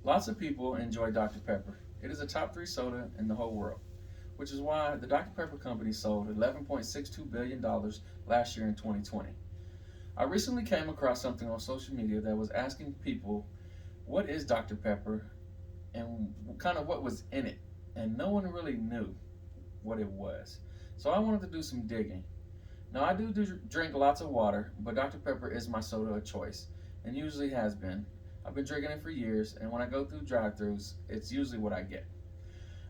Lots of people enjoy Dr. Pepper. It is a top three soda in the whole world, which is why the Dr. Pepper company sold $11.62 billion last year in 2020. I recently came across something on social media that was asking people, what is Dr. Pepper and kind of what was in it? And no one really knew what it was. So I wanted to do some digging. Now, I do drink lots of water, but Dr. Pepper is my soda of choice, and usually has been. I've been drinking it for years, and when I go through drive-thrus, it's usually what I get.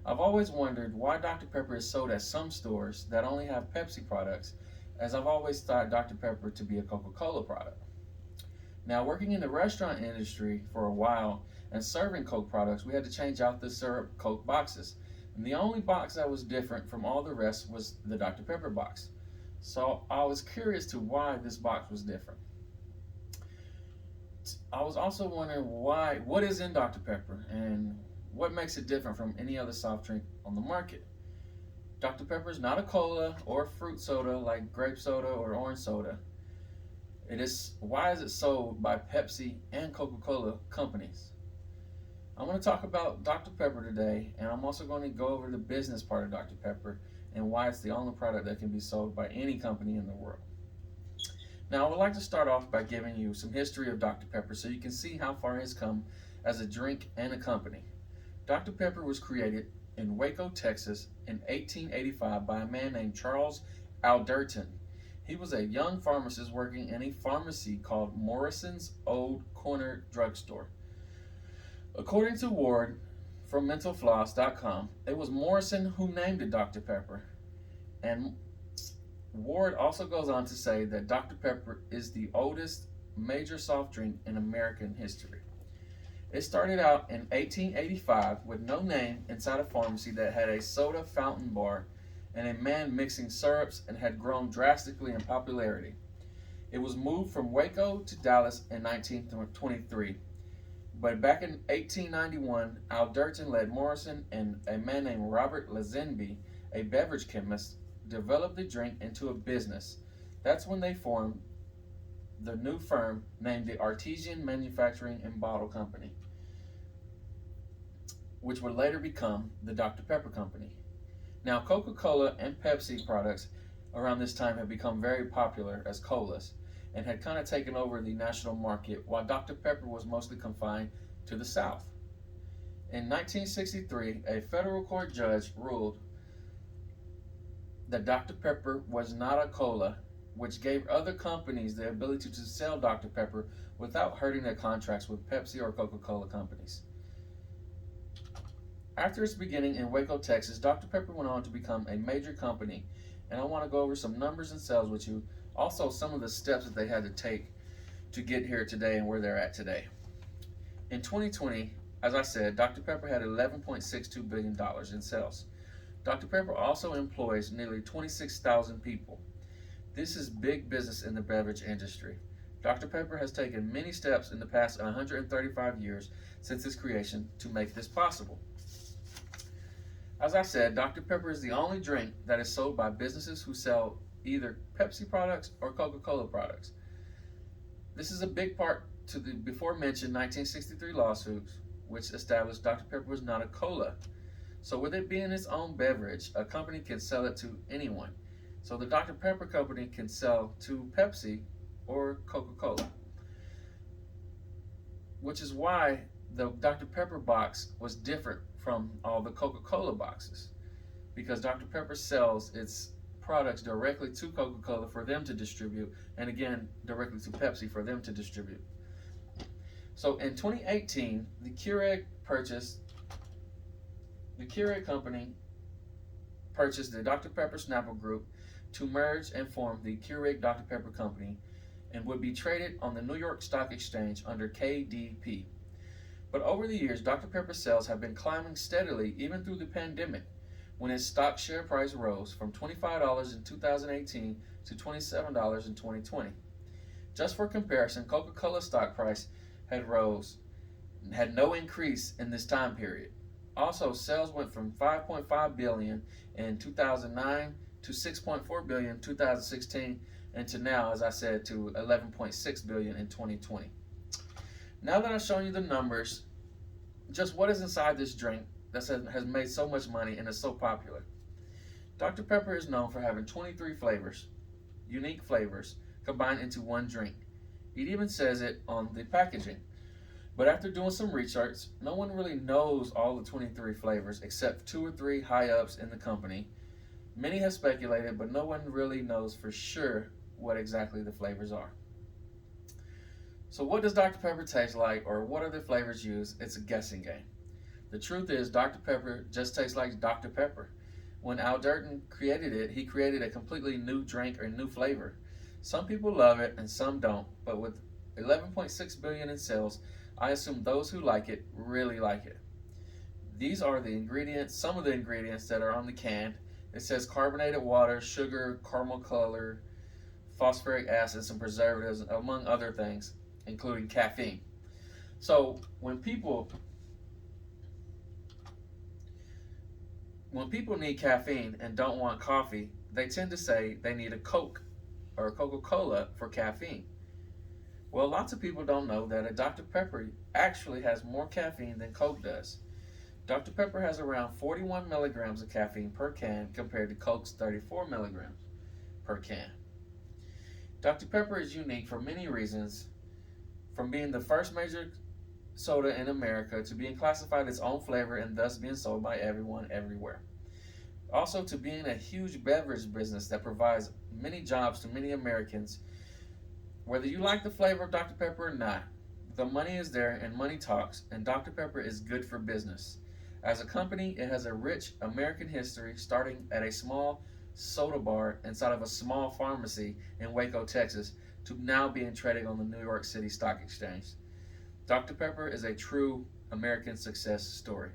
I've always wondered why Dr. Pepper is sold at some stores that only have Pepsi products, as I've always thought Dr. Pepper to be a Coca-Cola product. Now, working in the restaurant industry for a while and serving Coke products, we had to change out the syrup Coke boxes. And the only box that was different from all the rest was the Dr. Pepper box. So I was curious to why this box was different. I was also wondering what is in Dr. Pepper and what makes it different from any other soft drink on the market. Dr. Pepper is not a cola or fruit soda like grape soda or orange soda. Why is it sold by Pepsi and Coca-Cola companies? I'm going to talk about Dr. Pepper today, and I'm also going to go over the business part of Dr. Pepper and why it's the only product that can be sold by any company in the world. Now, I would like to start off by giving you some history of Dr. Pepper so you can see how far it has come as a drink and a company. Dr. Pepper was created in Waco, Texas in 1885 by a man named Charles Alderton. He was a young pharmacist working in a pharmacy called Morrison's Old Corner Drugstore. According to Ward from MentalFloss.com, it was Morrison who named it Dr. Pepper. And Ward also goes on to say that Dr. Pepper is the oldest major soft drink in American history. It started out in 1885 with no name inside a pharmacy that had a soda fountain bar and a man mixing syrups and had grown drastically in popularity. It was moved from Waco to Dallas in 1923. But back in 1891, Alderton led Morrison and a man named Robert Lazenby, a beverage chemist, developed the drink into a business. That's when they formed the new firm named the Artesian Manufacturing and Bottle Company, which would later become the Dr. Pepper Company. Now, Coca-Cola and Pepsi products around this time had become very popular as colas and had kind of taken over the national market, while Dr. Pepper was mostly confined to the South. In 1963, a federal court judge ruled that Dr. Pepper was not a cola, which gave other companies the ability to sell Dr. Pepper without hurting their contracts with Pepsi or Coca-Cola companies. After its beginning in Waco, Texas, Dr. Pepper went on to become a major company, and I want to go over some numbers and sales with you, also some of the steps that they had to take to get here today and where they're at today. In 2020, as I said, Dr. Pepper had $11.62 billion in sales. Dr. Pepper also employs nearly 26,000 people. This is big business in the beverage industry. Dr. Pepper has taken many steps in the past 135 years since its creation to make this possible. As I said, Dr. Pepper is the only drink that is sold by businesses who sell either Pepsi products or Coca-Cola products. This is a big part to the before mentioned 1963 lawsuits, which established Dr. Pepper was not a cola. So with it being its own beverage, a company can sell it to anyone. So the Dr. Pepper company can sell to Pepsi or Coca-Cola, which is why the Dr. Pepper box was different from all the Coca-Cola boxes, because Dr. Pepper sells its products directly to Coca-Cola for them to distribute, and again, directly to Pepsi for them to distribute. So in 2018, the Keurig company purchased the Dr. Pepper Snapple Group to merge and form the Keurig Dr. Pepper Company and would be traded on the New York Stock Exchange under KDP. But over the years, Dr. Pepper sales have been climbing steadily even through the pandemic, when its stock share price rose from $25 in 2018 to $27 in 2020. Just for comparison, Coca-Cola stock price had no increase in this time period. Also, sales went from 5.5 billion in 2009 to 6.4 billion in 2016, and to now, as I said, to 11.6 billion in 2020. Now that I've shown you the numbers just what is inside this drink that has made so much money and is so popular. Dr. Pepper is known for having 23 flavors, unique flavors, combined into one drink. It even says it on the packaging. But after doing some research, no one really knows all the 23 flavors except two or three high ups in the company. Many have speculated, but no one really knows for sure what exactly the flavors are. So, what does Dr. Pepper taste like, or what are the flavors used? It's a guessing game. The truth is, Dr. Pepper just tastes like Dr. Pepper. When Al Durden created it, he created a completely new drink or new flavor. Some people love it and some don't, but with 11.6 billion in sales, I assume those who like it really like it. These are the ingredients, some of the ingredients that are on the can. It says carbonated water, sugar, caramel color, phosphoric acid, some preservatives, among other things, including caffeine. So when people need caffeine and don't want coffee, they tend to say they need a Coke or a Coca-Cola for caffeine. Well, lots of people don't know that a Dr. Pepper actually has more caffeine than Coke does. Dr. Pepper has around 41 milligrams of caffeine per can compared to Coke's 34 milligrams per can. Dr. Pepper is unique for many reasons, from being the first major soda in America to being classified its own flavor and thus being sold by everyone everywhere. Also, to being a huge beverage business that provides many jobs to many Americans. Whether you like the flavor of Dr. Pepper or not, the money is there and money talks, and Dr. Pepper is good for business. As a company, it has a rich American history starting at a small soda bar inside of a small pharmacy in Waco, Texas, to now being traded on the New York City Stock Exchange. Dr. Pepper is a true American success story.